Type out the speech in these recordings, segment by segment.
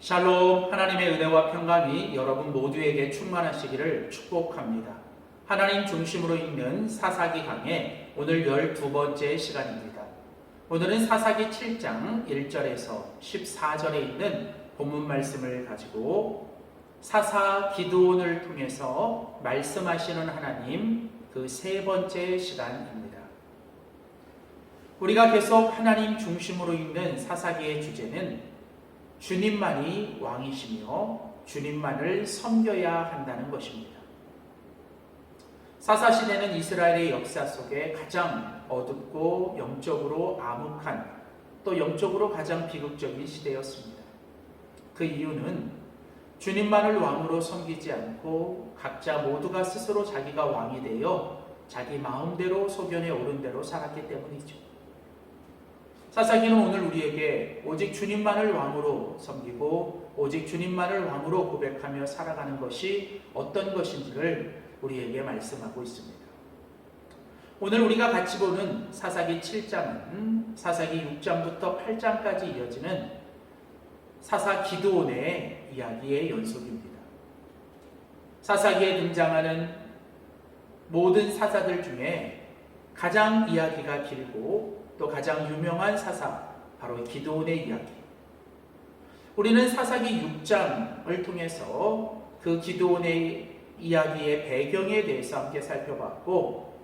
샬롬, 하나님의 은혜와 평강이 여러분 모두에게 충만하시기를 축복합니다. 하나님 중심으로 읽는 사사기 강의 오늘 12번째 시간입니다. 오늘은 사사기 7장 1절에서 14절에 있는 본문 말씀을 가지고 사사 기드온을 통해서 말씀하시는 하나님 그 세 번째 시간입니다. 우리가 계속 하나님 중심으로 읽는 사사기의 주제는 주님만이 왕이시며 주님만을 섬겨야 한다는 것입니다. 사사시대는 이스라엘의 역사 속에 가장 어둡고 영적으로 암흑한 또 영적으로 가장 비극적인 시대였습니다. 그 이유는 주님만을 왕으로 섬기지 않고 각자 모두가 스스로 자기가 왕이 되어 자기 마음대로 소견에 오른 대로 살았기 때문이죠. 사사기는 오늘 우리에게 오직 주님만을 왕으로 섬기고 오직 주님만을 왕으로 고백하며 살아가는 것이 어떤 것인지를 우리에게 말씀하고 있습니다. 오늘 우리가 같이 보는 사사기 7장은 사사기 6장부터 8장까지 이어지는 사사 기드온의 이야기의 연속입니다. 사사기에 등장하는 모든 사사들 중에 가장 이야기가 길고 또 가장 유명한 사사, 바로 기드온의 이야기. 우리는 사사기 6장을 통해서 그 기드온의 이야기의 배경에 대해서 함께 살펴봤고,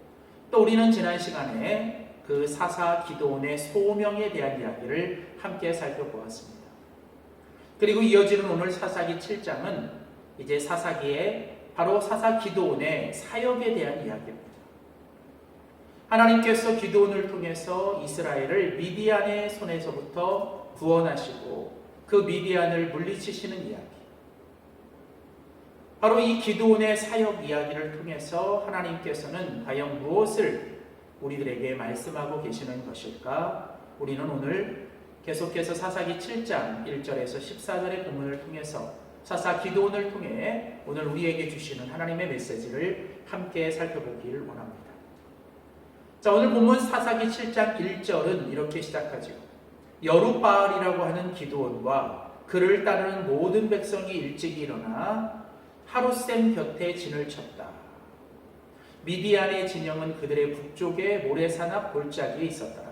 또 우리는 지난 시간에 그 사사 기드온의 소명에 대한 이야기를 함께 살펴보았습니다. 그리고 이어지는 오늘 사사기 7장은 이제 사사기의 바로 사사 기드온의 사역에 대한 이야기입니다. 하나님께서 기드온을 통해서 이스라엘을 미디안의 손에서부터 구원하시고 그 미디안을 물리치시는 이야기. 바로 이 기드온의 사역 이야기를 통해서 하나님께서는 과연 무엇을 우리들에게 말씀하고 계시는 것일까? 우리는 오늘 계속해서 사사기 7장 1절에서 14절의 본문을 통해서 사사 기드온을 통해 오늘 우리에게 주시는 하나님의 메시지를 함께 살펴보기를 원합니다. 자, 오늘 본문 사사기 7장 1절은 이렇게 시작하죠. 여룻바알이라고 하는 기드온과 그를 따르는 모든 백성이 일찍이 일어나 하룻샘 곁에 진을 쳤다. 미디안의 진영은 그들의 북쪽에 모래산 앞 골짜기에 있었더라.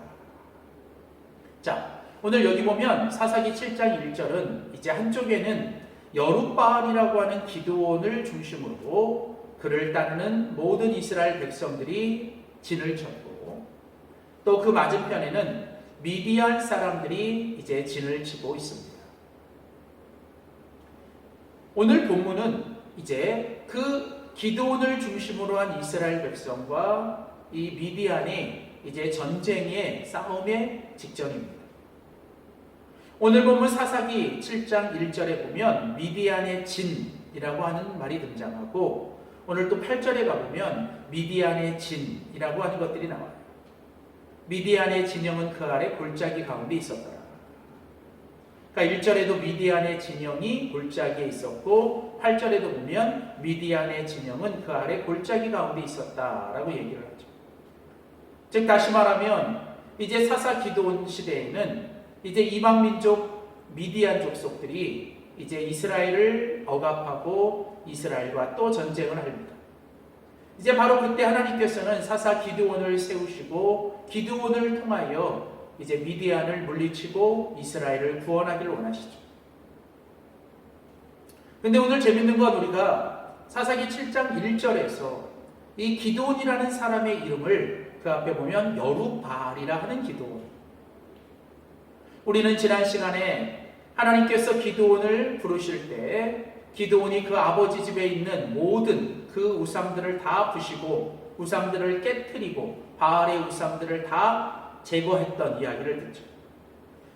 자, 오늘 여기 보면 사사기 7장 1절은 이제 한쪽에는 여룻바알이라고 하는 기드온을 중심으로 그를 따르는 모든 이스라엘 백성들이 진을 쳤고, 또 그 맞은편에는 미디안 사람들이 이제 진을 치고 있습니다. 오늘 본문은 이제 그 기드온을 중심으로 한 이스라엘 백성과 이 미디안의 이제 전쟁의 싸움의 직전입니다. 오늘 본문 사사기 7장 1절에 보면 미디안의 진이라고 하는 말이 등장하고, 오늘 또 8절에 가보면 미디안의 진이라고 하는 것들이 나와요. 미디안의 진영은 그 아래 골짜기 가운데 있었더라. 그러니까 1절에도 미디안의 진영이 골짜기에 있었고 8절에도 보면 미디안의 진영은 그 아래 골짜기 가운데 있었다라고 얘기를 하죠. 즉 다시 말하면 이제 사사 기드온 시대에는 이제 이방민족 미디안 족속들이 이제 이스라엘을 억압하고 이스라엘과 또 전쟁을 합니다. 이제 바로 그때 하나님께서는 사사 기드온을 세우시고 기드온을 통하여 이제 미디안을 물리치고 이스라엘을 구원하기를 원하시죠. 근데 오늘 재밌는 건 우리가 사사기 7장 1절에서 이 기드온이라는 사람의 이름을 그 앞에 보면 여룻바알이라 하는 기드온. 우리는 지난 시간에 하나님께서 기드온을 부르실 때 기드온이 그 아버지 집에 있는 모든 그 우상들을 다 부시고 우상들을 깨트리고 바알의 우상들을 다 제거했던 이야기를 듣죠.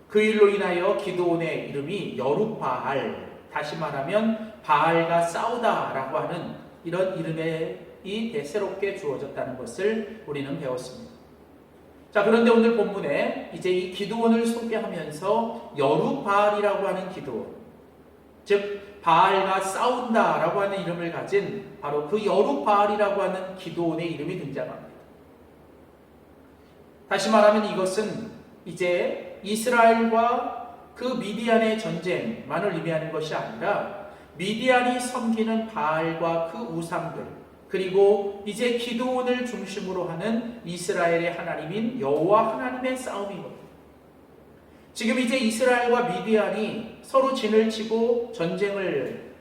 그 일로 인하여 기드온의 이름이 여룻바알, 다시 말하면 바알과 싸우다라고 하는 이런 이름이 새롭게 주어졌다는 것을 우리는 배웠습니다. 자, 그런데 오늘 본문에 이제 이 기드온을 소개하면서 여룻바알이라고 하는 기드온, 즉 바알과 싸운다라고 하는 이름을 가진 바로 그 여룻바알이라고 하는 기드온의 이름이 등장합니다. 다시 말하면 이것은 이제 이스라엘과 그 미디안의 전쟁만을 의미하는 것이 아니라 미디안이 섬기는 바알과 그 우상들, 그리고 이제 기드온을 중심으로 하는 이스라엘의 하나님인 여호와 하나님의 싸움이거든요. 지금 이제 이스라엘과 미디안이 서로 진을 치고 전쟁을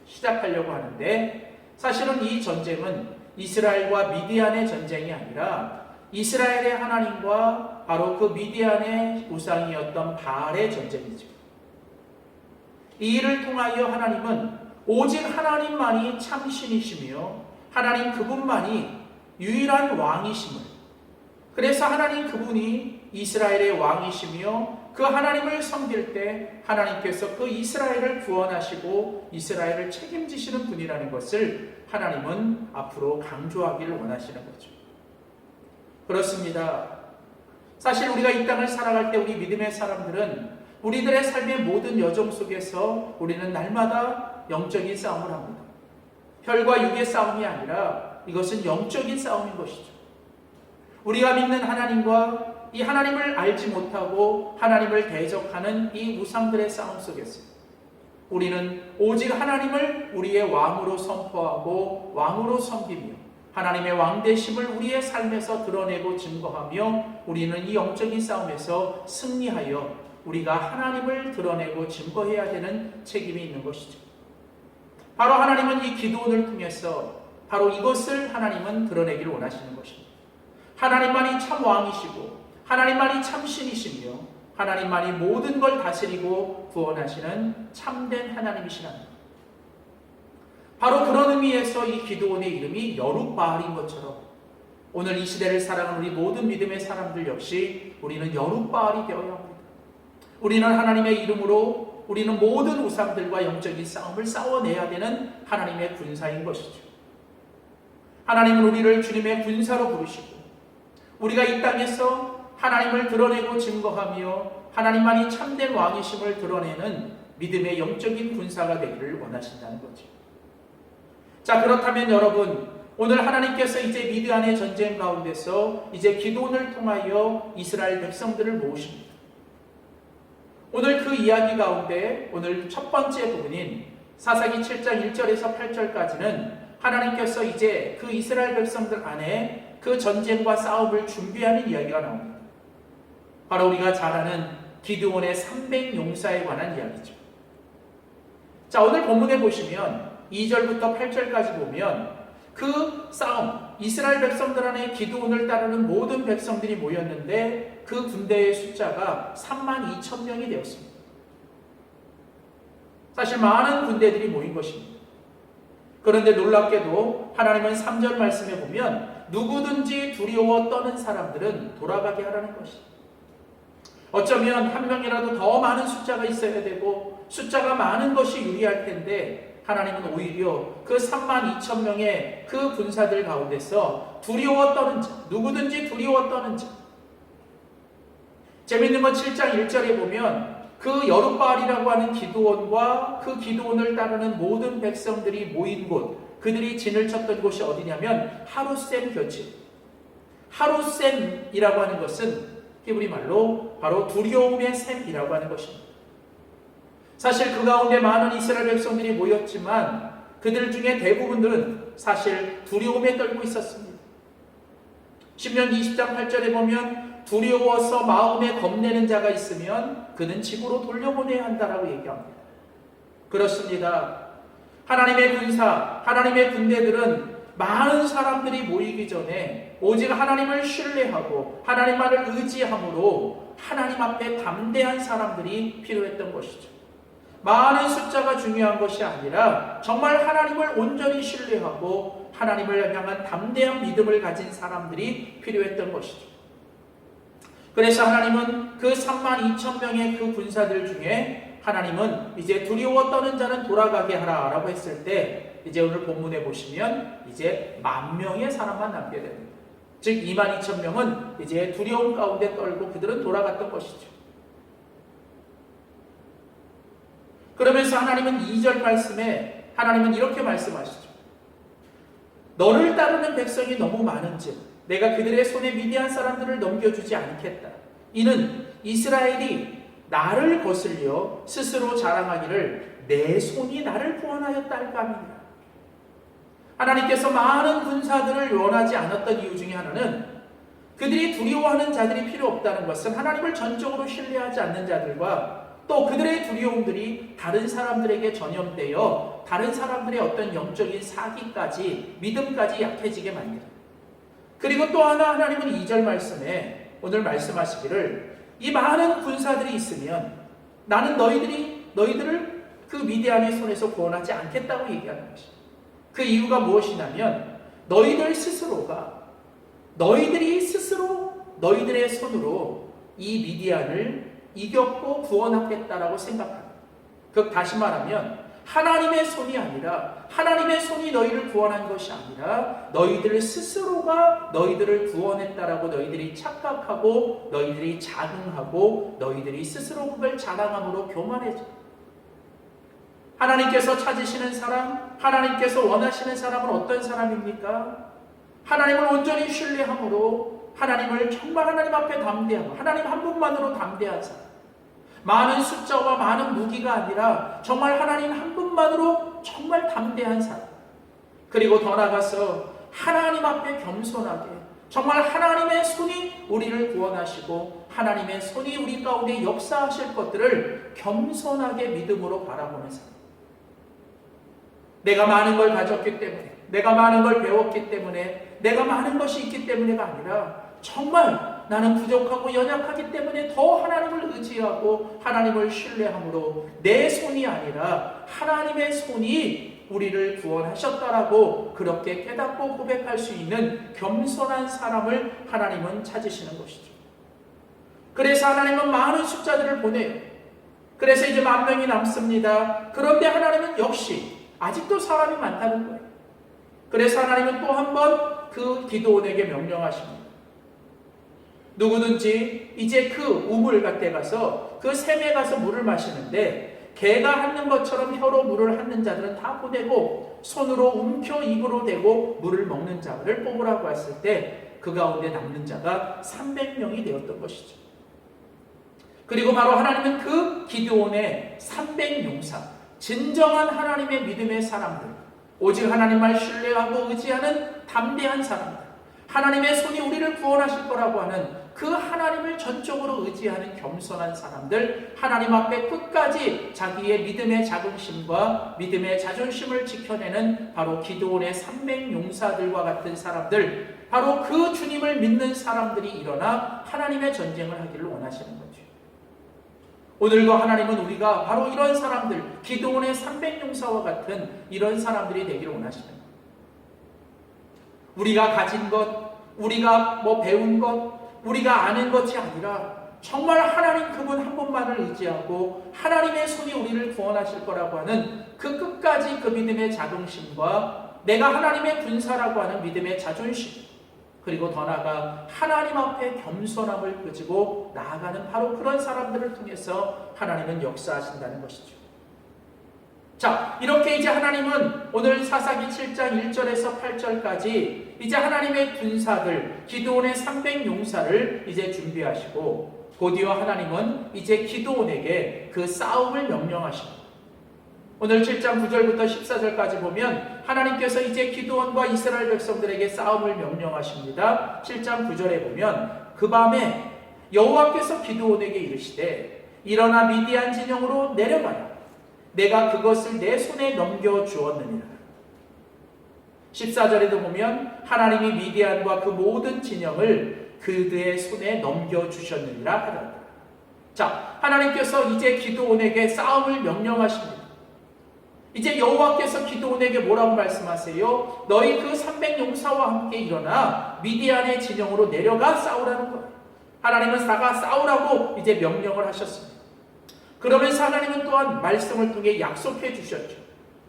시작하려고 하는데, 사실은 이 전쟁은 이스라엘과 미디안의 전쟁이 아니라 이스라엘의 하나님과 바로 그 미디안의 우상이었던 바알의 전쟁이죠. 이 일을 통하여 하나님은 오직 하나님만이 참 신이시며 하나님 그분만이 유일한 왕이심을, 그래서 하나님 그분이 이스라엘의 왕이시며 그 하나님을 섬길 때 하나님께서 그 이스라엘을 구원하시고 이스라엘을 책임지시는 분이라는 것을 하나님은 앞으로 강조하기를 원하시는 거죠. 그렇습니다. 사실 우리가 이 땅을 살아갈 때 우리 믿음의 사람들은 우리들의 삶의 모든 여정 속에서 우리는 날마다 영적인 싸움을 합니다. 혈과 육의 싸움이 아니라 이것은 영적인 싸움인 것이죠. 우리가 믿는 하나님과 이 하나님을 알지 못하고 하나님을 대적하는 이 우상들의 싸움 속에서 우리는 오직 하나님을 우리의 왕으로 선포하고 왕으로 섬기며 하나님의 왕되심을 우리의 삶에서 드러내고 증거하며 우리는 이 영적인 싸움에서 승리하여 우리가 하나님을 드러내고 증거해야 되는 책임이 있는 것이죠. 바로 하나님은 이 기드온을 통해서 바로 이것을 하나님은 드러내기를 원하시는 것입니다. 하나님만이 참 왕이시고 하나님만이 참 신이시며 하나님만이 모든 걸 다스리고 구원하시는 참된 하나님이신 하나님. 바로 그런 의미에서 이 기드온의 이름이 여룻바알인 것처럼 오늘 이 시대를 살아가는 우리 모든 믿음의 사람들 역시 우리는 여룻바알이 되어야 합니다. 우리는 하나님의 이름으로 우리는 모든 우상들과 영적인 싸움을 싸워내야 되는 하나님의 군사인 것이죠. 하나님은 우리를 주님의 군사로 부르시고 우리가 이 땅에서 하나님을 드러내고 증거하며 하나님만이 참된 왕이심을 드러내는 믿음의 영적인 군사가 되기를 원하신다는 거죠. 자, 그렇다면 여러분, 오늘 하나님께서 이제 미드안의 전쟁 가운데서 이제 기드온을 통하여 이스라엘 백성들을 모으십니다. 오늘 그 이야기 가운데 오늘 첫 번째 부분인 사사기 7장 1절에서 8절까지는 하나님께서 이제 그 이스라엘 백성들 안에 그 전쟁과 싸움을 준비하는 이야기가 나옵니다. 바로 우리가 잘 아는 기드온의 300용사에 관한 이야기죠. 자, 오늘 본문에 보시면 2절부터 8절까지 보면 그 싸움, 이스라엘 백성들 안에 기드온을 따르는 모든 백성들이 모였는데 그 군대의 숫자가 32,000명이 되었습니다. 사실 많은 군대들이 모인 것입니다. 그런데 놀랍게도 하나님은 3절 말씀에 보면 누구든지 두려워 떠는 사람들은 돌아가게 하라는 것입니다. 어쩌면 한 명이라도 더 많은 숫자가 있어야 되고 숫자가 많은 것이 유리할 텐데 하나님은 오히려 그 32,000명의 그 군사들 가운데서 두려워 떠는 자, 누구든지 두려워 떠는 자. 재밌는 건 7장 1절에 보면 그 여룻바알이라고 하는 기드온과 그 기드온을 따르는 모든 백성들이 모인 곳, 그들이 진을 쳤던 곳이 어디냐면 하루셈 곁이. 하루셈이라고 하는 것은 히브리 말로 바로 두려움의 셈이라고 하는 것입니다. 사실 그 가운데 많은 이스라엘 백성들이 모였지만 그들 중에 대부분들은 사실 두려움에 떨고 있었습니다. 신명기 20장 8절에 보면 두려워서 마음에 겁내는 자가 있으면 그는 집으로 돌려보내야 한다라고 얘기합니다. 그렇습니다. 하나님의 군사, 하나님의 군대들은 많은 사람들이 모이기 전에 오직 하나님을 신뢰하고 하나님만을 의지함으로 하나님 앞에 담대한 사람들이 필요했던 것이죠. 많은 숫자가 중요한 것이 아니라 정말 하나님을 온전히 신뢰하고 하나님을 향한 담대한 믿음을 가진 사람들이 필요했던 것이죠. 그래서 하나님은 그 32,000명의 그 군사들 중에 하나님은 이제 두려워 떠는 자는 돌아가게 하라라고 했을 때 이제 오늘 본문에 보시면 이제 10,000명의 사람만 남게 됩니다. 즉 22,000명은 이제 두려움 가운데 떨고 그들은 돌아갔던 것이죠. 그러면서 하나님은 2절 말씀에 하나님은 이렇게 말씀하시죠. 너를 따르는 백성이 너무 많은즉 내가 그들의 손에 미디안 사람들을 넘겨주지 않겠다. 이는 이스라엘이 나를 거슬려 스스로 자랑하기를 내 손이 나를 구원하였다 할까 합니다. 하나님께서 많은 군사들을 원하지 않았던 이유 중에 하나는 그들이 두려워하는 자들이 필요 없다는 것은 하나님을 전적으로 신뢰하지 않는 자들과 또 그들의 두려움들이 다른 사람들에게 전염되어 다른 사람들의 어떤 영적인 사기까지 믿음까지 약해지게 만듭니다. 그리고 또 하나 하나님은 2절 말씀에 오늘 말씀하시기를 이 많은 군사들이 있으면 나는 너희들을 그 미디안의 손에서 구원하지 않겠다고 얘기하는 것입니다. 그 이유가 무엇이냐면 너희들이 스스로 너희들의 손으로 이 미디안을 이겼고 구원하겠다라고 생각합니다. 다시 말하면 하나님의 손이 아니라 하나님의 손이 너희를 구원한 것이 아니라 너희들 스스로가 너희들을 구원했다라고 너희들이 착각하고 너희들이 자긍하고 너희들이 스스로 그걸 자랑함으로 교만해져. 하나님께서 찾으시는 사람, 하나님께서 원하시는 사람은 어떤 사람입니까? 하나님을 온전히 신뢰함으로 하나님을 정말 하나님 앞에 담대하고 하나님 한 분만으로 담대한 사람, 많은 숫자와 많은 무기가 아니라 정말 하나님 한 분만으로 정말 담대한 사람, 그리고 더 나아가서 하나님 앞에 겸손하게 정말 하나님의 손이 우리를 구원하시고 하나님의 손이 우리 가운데 역사하실 것들을 겸손하게 믿음으로 바라보는 사람. 내가 많은 걸 가졌기 때문에, 내가 많은 걸 배웠기 때문에, 내가 많은 것이 있기 때문에가 아니라 정말 나는 부족하고 연약하기 때문에 더 하나님을 의지하고 하나님을 신뢰함으로 내 손이 아니라 하나님의 손이 우리를 구원하셨다라고 그렇게 깨닫고 고백할 수 있는 겸손한 사람을 하나님은 찾으시는 것이죠. 그래서 하나님은 많은 숫자들을 보내요. 그래서 이제 10,000명이 남습니다. 그런데 하나님은 역시 아직도 사람이 많다는 거예요. 그래서 하나님은 또 한 번 그 기드온에게 명령하십니다. 누구든지 이제 그 우물 갓에 가서 그 샘에 가서 물을 마시는데 개가 핥는 것처럼 혀로 물을 핥는 자들은 다 보내고 손으로 움켜 입으로 대고 물을 먹는 자를 뽑으라고 했을 때 그 가운데 남는 자가 300명이 되었던 것이죠. 그리고 바로 하나님은 그 기드온의 300용사, 진정한 하나님의 믿음의 사람들, 오직 하나님만 신뢰하고 의지하는 담대한 사람들, 하나님의 손이 우리를 구원하실 거라고 하는 그 하나님을 전적으로 의지하는 겸손한 사람들, 하나님 앞에 끝까지 자기의 믿음의 자긍심과 믿음의 자존심을 지켜내는 바로 기드온의 300용사들과 같은 사람들, 바로 그 주님을 믿는 사람들이 일어나 하나님의 전쟁을 하기를 원하시는 거죠. 오늘도 하나님은 우리가 바로 이런 사람들, 기드온의 300용사와 같은 이런 사람들이 되기를 원하십니다. 우리가 가진 것, 우리가 배운 것, 우리가 아는 것이 아니라 정말 하나님 그분 한 분만을 의지하고 하나님의 손이 우리를 구원하실 거라고 하는 그 끝까지 그 믿음의 자긍심과 내가 하나님의 군사라고 하는 믿음의 자존심, 그리고 더 나아가 하나님 앞에 겸손함을 가지고 나아가는 바로 그런 사람들을 통해서 하나님은 역사하신다는 것이죠. 자, 이렇게 이제 하나님은 오늘 사사기 7장 1절에서 8절까지 이제 하나님의 군사들, 기드온의 300용사를 이제 준비하시고 곧이어 하나님은 이제 기드온에게 그 싸움을 명령하십니다. 오늘 7장 9절부터 14절까지 보면 하나님께서 이제 기드온과 이스라엘 백성들에게 싸움을 명령하십니다. 7장 9절에 보면 그 밤에 여호와께서 기드온에게 이르시되 일어나 미디안 진영으로 내려가라. 내가 그것을 내 손에 넘겨주었느니라. 14절에도 보면 하나님이 미디안과 그 모든 진영을 그들의 손에 넘겨주셨느니라 하더라. 자, 하나님께서 이제 기드온에게 싸움을 명령하십니다. 이제 여호와께서 기드온에게 뭐라고 말씀하세요? 너희 그 300용사와 함께 일어나 미디안의 진영으로 내려가 싸우라는 거예요. 하나님은 싸우라고 이제 명령을 하셨습니다. 그러면서 하나님은 또한 말씀을 통해 약속해 주셨죠.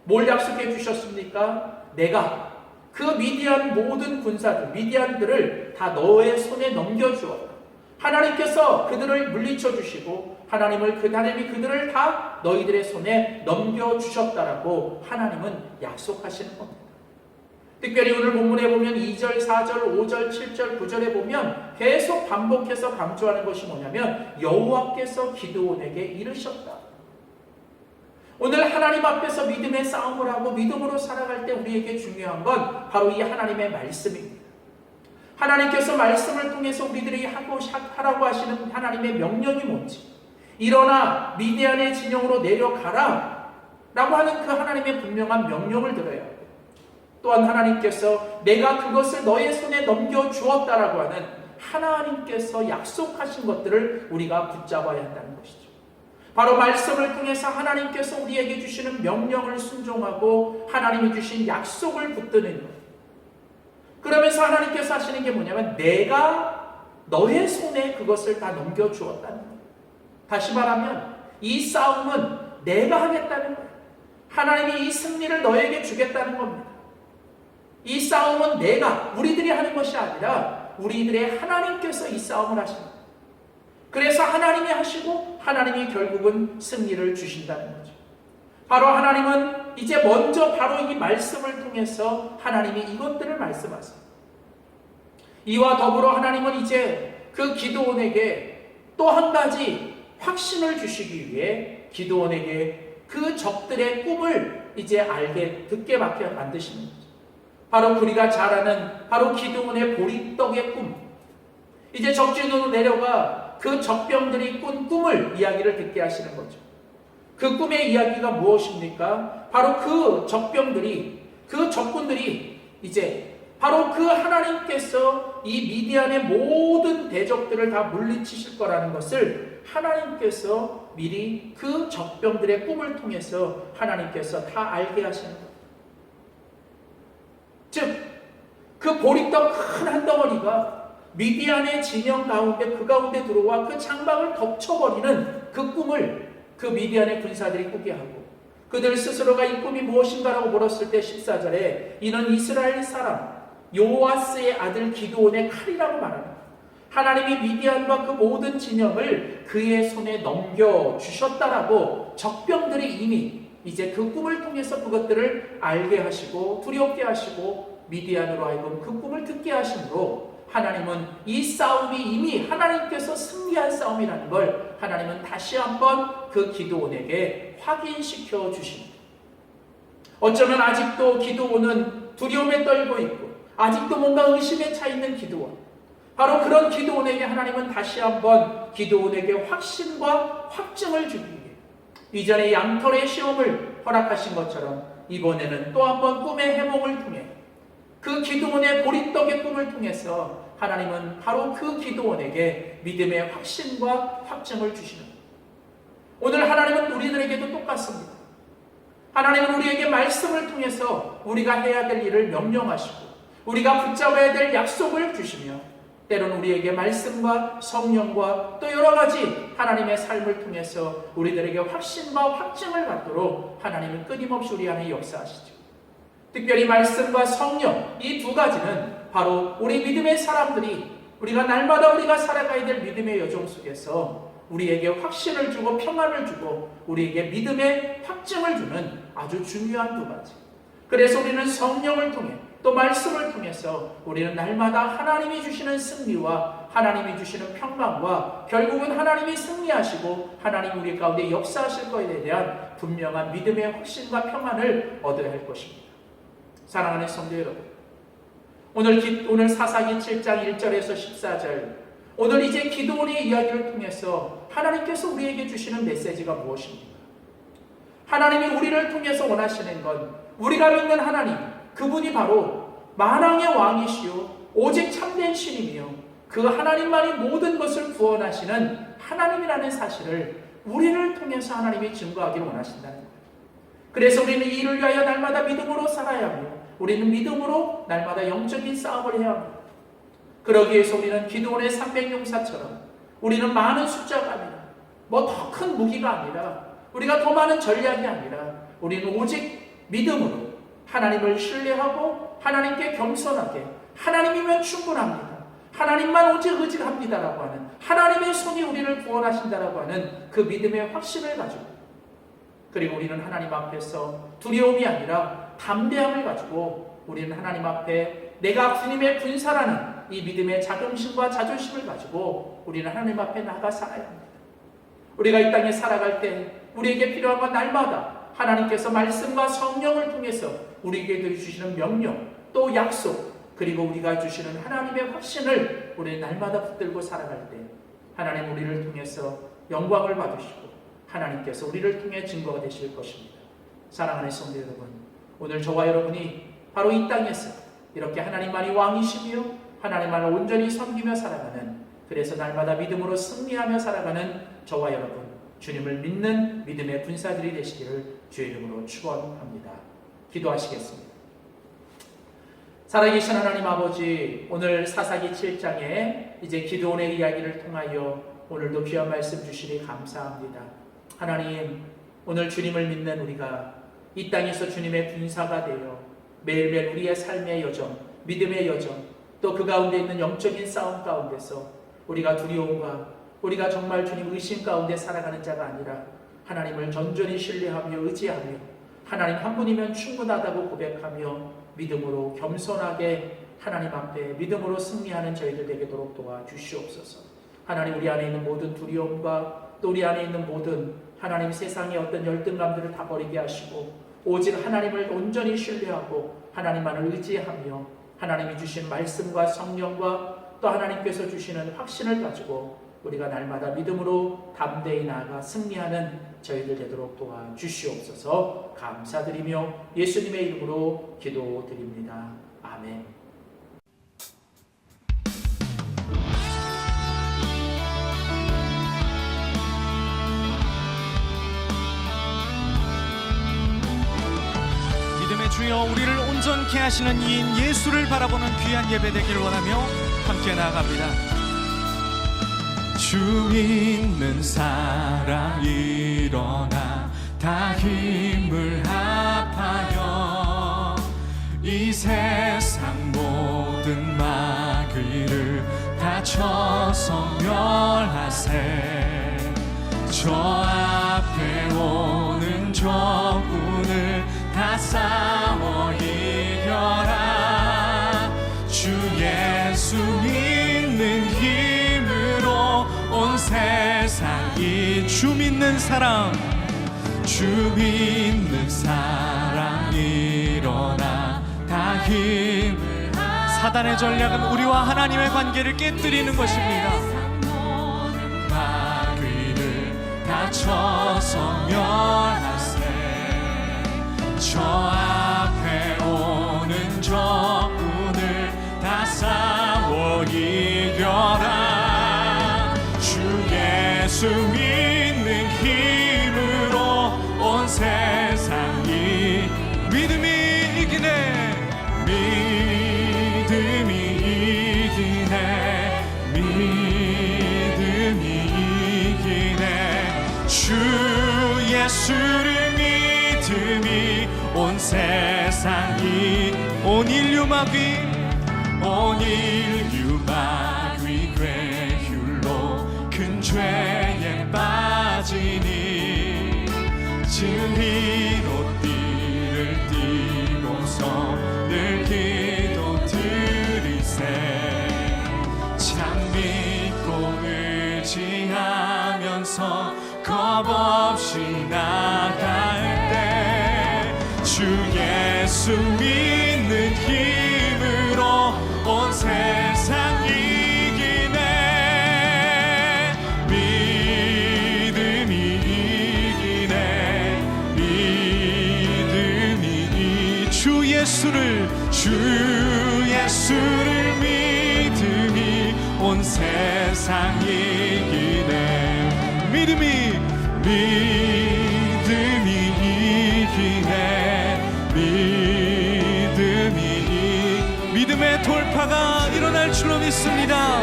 뭘 약속해 주셨습니까? 내가 그 미디안 모든 군사들, 미디안들을 다 너의 손에 넘겨주었다. 하나님께서 그들을 물리쳐 주시고 하나님이 그들을 다 너희들의 손에 넘겨주셨다라고 하나님은 약속하시는 겁니다. 특별히 오늘 본문에 보면 2절, 4절, 5절, 7절, 9절에 보면 계속 반복해서 강조하는 것이 뭐냐면 여호와께서 기드온에게 이르셨다. 오늘 하나님 앞에서 믿음의 싸움을 하고 믿음으로 살아갈 때 우리에게 중요한 건 바로 이 하나님의 말씀입니다. 하나님께서 말씀을 통해서 우리들이 하라고 하시는 하나님의 명령이 뭔지, 일어나 미디안의 진영으로 내려가라 라고 하는 그 하나님의 분명한 명령을 들어야 합니다. 또한 하나님께서 내가 그것을 너의 손에 넘겨주었다라고 하는 하나님께서 약속하신 것들을 우리가 붙잡아야 한다는 것이죠. 바로 말씀을 통해서 하나님께서 우리에게 주시는 명령을 순종하고 하나님이 주신 약속을 붙드는 것. 그러면서 하나님께서 하시는 게 뭐냐면 내가 너의 손에 그것을 다 넘겨주었다는 거예요. 다시 말하면 이 싸움은 내가 하겠다는 거예요. 하나님이 이 승리를 너에게 주겠다는 겁니다. 이 싸움은 우리들이 하는 것이 아니라 우리들의 하나님께서 이 싸움을 하십니다. 그래서 하나님이 하시고 하나님이 결국은 승리를 주신다는 거죠. 바로 하나님은 이제 먼저 바로 이 말씀을 통해서 하나님이 이것들을 말씀하세요. 이와 더불어 하나님은 이제 그 기드온에게 또 한 가지 확신을 주시기 위해 기드온에게 그 적들의 꿈을 이제 듣게 만드시는 거죠. 바로 우리가 잘 아는 바로 기드온의 보리떡의 꿈. 이제 적진으로 내려가 그 적병들이 꾼 꿈을 이야기를 듣게 하시는 거죠. 그 꿈의 이야기가 무엇입니까? 바로 그 적병들이, 그 적군들이 이제 바로 그 하나님께서 이 미디안의 모든 대적들을 다 물리치실 거라는 것을 하나님께서 미리 그 적병들의 꿈을 통해서 하나님께서 다 알게 하시는 거예요. 즉, 그 보리떡 큰 한 덩어리가 미디안의 진영 가운데 그 가운데 들어와 그 장막을 덮쳐버리는 그 꿈을 그 미디안의 군사들이 꾸게 하고 그들 스스로가 이 꿈이 무엇인가라고 물었을 때 14절에 이는 이스라엘 사람 요아스의 아들 기드온의 칼이라고 말합니다. 하나님이 미디안과 그 모든 진영을 그의 손에 넘겨주셨다라고 적병들이 이미 이제 그 꿈을 통해서 그것들을 알게 하시고 두렵게 하시고 미디안으로 하여금 그 꿈을 듣게 하심으로 하나님은 이 싸움이 이미 하나님께서 승리한 싸움이라는 걸 하나님은 다시 한번 그 기드온에게 확인시켜 주십니다. 어쩌면 아직도 기드온은 두려움에 떨고 있고 아직도 뭔가 의심에 차 있는 기드온, 바로 그런 기드온에게 하나님은 다시 한번 기드온에게 확신과 확증을 주기 위해 이전에 양털의 시험을 허락하신 것처럼 이번에는 또 한번 꿈의 해몽을 통해 그 기드온의 보리떡의 꿈을 통해서 하나님은 바로 그 기드온에게 믿음의 확신과 확증을 주시는 거예요. 오늘 하나님은 우리들에게도 똑같습니다. 하나님은 우리에게 말씀을 통해서 우리가 해야 될 일을 명령하시고 우리가 붙잡아야 될 약속을 주시며 때로는 우리에게 말씀과 성령과 또 여러 가지 하나님의 삶을 통해서 우리들에게 확신과 확증을 갖도록 하나님은 끊임없이 우리 안에 역사하시죠. 특별히 말씀과 성령, 이 두 가지는 바로 우리 믿음의 사람들이 우리가 날마다 우리가 살아가야 될 믿음의 여정 속에서 우리에게 확신을 주고 평안을 주고 우리에게 믿음의 확증을 주는 아주 중요한 두 가지. 그래서 우리는 성령을 통해 또 말씀을 통해서 우리는 날마다 하나님이 주시는 승리와 하나님이 주시는 평강과 결국은 하나님이 승리하시고 하나님 우리 가운데 역사하실 것에 대한 분명한 믿음의 확신과 평안을 얻어야 할 것입니다. 사랑하는 성도 여러분, 오늘 사사기 7장 1절에서 14절, 오늘 이제 기드온의 이야기를 통해서 하나님께서 우리에게 주시는 메시지가 무엇입니까? 하나님이 우리를 통해서 원하시는 건 우리가 믿는 하나님, 그분이 바로 만왕의 왕이시요 오직 참된 신이며 그 하나님만이 모든 것을 구원하시는 하나님이라는 사실을 우리를 통해서 하나님이 증거하기를 원하신다는 거예요. 그래서 우리는 이 일을 위하여 날마다 믿음으로 살아야 하며 우리는 믿음으로 날마다 영적인 싸움을 해야 합니다. 그러기 위해서 우리는 기드온의 300용사처럼 우리는 많은 숫자가 아니라 뭐 더 큰 무기가 아니라 우리가 더 많은 전략이 아니라 우리는 오직 믿음으로 하나님을 신뢰하고 하나님께 겸손하게 하나님이면 충분합니다. 하나님만 오직 의지합니다라고 하는 하나님의 손이 우리를 구원하신다라고 하는 그 믿음의 확신을 가지고 그리고 우리는 하나님 앞에서 두려움이 아니라 담대함을 가지고 우리는 하나님 앞에 내가 주님의 군사라는 이 믿음의 자긍심과 자존심을 가지고 우리는 하나님 앞에 나가 살아야 합니다. 우리가 이 땅에 살아갈 때 우리에게 필요한 건 날마다 하나님께서 말씀과 성령을 통해서 우리에게 주시는 명령, 또 약속, 그리고 우리가 주시는 하나님의 확신을 우리 날마다 붙들고 살아갈 때 하나님 우리를 통해서 영광을 받으시고 하나님께서 우리를 통해 증거가 되실 것입니다. 사랑하는 성도 여러분, 오늘 저와 여러분이 바로 이 땅에서 이렇게 하나님만이 왕이시며 하나님만을 온전히 섬기며 살아가는, 그래서 날마다 믿음으로 승리하며 살아가는 저와 여러분, 주님을 믿는 믿음의 군사들이 되시기를 주의 이름으로 축원합니다. 기도하시겠습니다. 살아계신 하나님 아버지, 오늘 사사기 7장에 이제 기드온의 이야기를 통하여 오늘도 귀한 말씀 주시니 감사합니다. 하나님, 오늘 주님을 믿는 우리가 이 땅에서 주님의 군사가 되어 매일매일 우리의 삶의 여정, 믿음의 여정, 또 그 가운데 있는 영적인 싸움 가운데서 우리가 두려움과 우리가 정말 주님 의심 가운데 살아가는 자가 아니라 하나님을 전전히 신뢰하며 의지하며 하나님 한 분이면 충분하다고 고백하며 믿음으로 겸손하게 하나님 앞에 믿음으로 승리하는 저희들 되도록 도와주시옵소서. 하나님, 우리 안에 있는 모든 두려움과 또 우리 안에 있는 모든 하나님 세상의 어떤 열등감들을 다 버리게 하시고 오직 하나님을 온전히 신뢰하고 하나님만을 의지하며 하나님이 주신 말씀과 성령과 또 하나님께서 주시는 확신을 가지고 우리가 날마다 믿음으로 담대히 나아가 승리하는 저희들 되도록 도와주시옵소서. 감사드리며 예수님의 이름으로 기도드립니다. 아멘. 믿음의 주여, 우리를 온전케 하시는 이인 예수를 바라보는 귀한 예배 되기를 원하며 함께 나아갑니다. 주 믿는 사람 일어나 다 힘을 합하여 이 세상 모든 마귀를 다 쳐서 멸하세. 저 앞에 오는 적군을 다 싸워 이겨라. 주 예수 믿는 힘으로 온 세상이 주 믿는 사람, 주 믿는 사람 일어나 다 힘을 사단의 전략은 우리와 하나님의 관계를 깨뜨리는 것입니다. 마귀를 다 쳐서 멸하세. 저 앞에 오는 적군을 다 싸워 이겨라. 주 예수 믿는 힘으로 온 세상이 믿음이 이기네. 믿음이 이기네. 믿음이 이기네. 주 예수를 믿음이 온 세상이 온 인류 마귀 괴휼로 큰 죄에 빠지니 진리로 띠를 띠고서 늘 기도 드리세. 참 믿고 의지하면서 겁없이 나갈 때 주 예수 믿는 힘으로 온 세상 이기네. 믿음이 이기네. 믿음이 주 예수를 믿음이 온 세상 이기네. 믿음이 이기네. 믿음의 돌파가 일어날 줄로 믿습니다.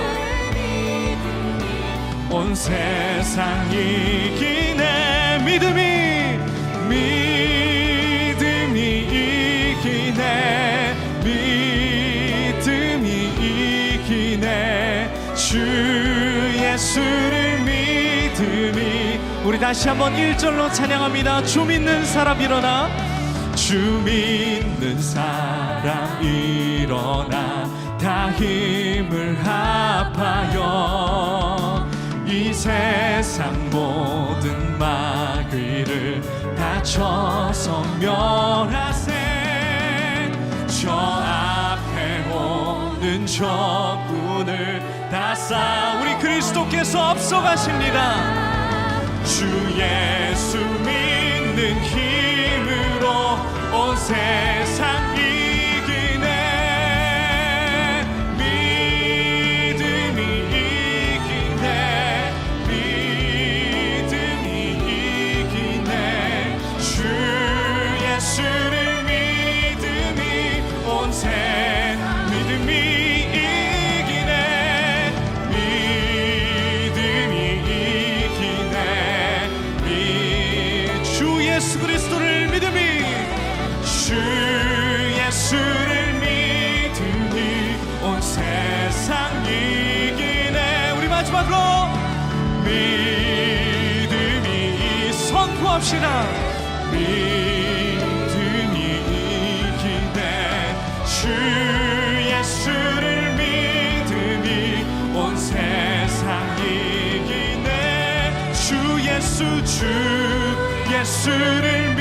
온 세상 이기네. 믿음이 이기네. 믿음이 이기네. 주 예수를 믿음이. 우리 다시 한번 1절로 찬양합니다. 주 믿는 사람 일어나. 주 믿는 사람 사람 일어나 다 힘을 합하여 이 세상 모든 마귀를 다 쳐서 멸하세. 저 앞에 오는 적군을 다 우리 그리스도께서 앞서가십니다. 주 예수 믿는 힘으로 온 세상 이기네. 믿음이 이기네. 믿음이 이기네. 주 예수를 믿음이 온 세상 믿음이 이기네. 믿음이 이기네. 주 예수 그리스도를 믿음이 주 예수를 믿음이 온 세상 이기네. 우리 마지막으로 믿음이 선포합시다. 믿음이 이기네. 주 예수를 믿음이 온 세상 이기네. 주 예수를 믿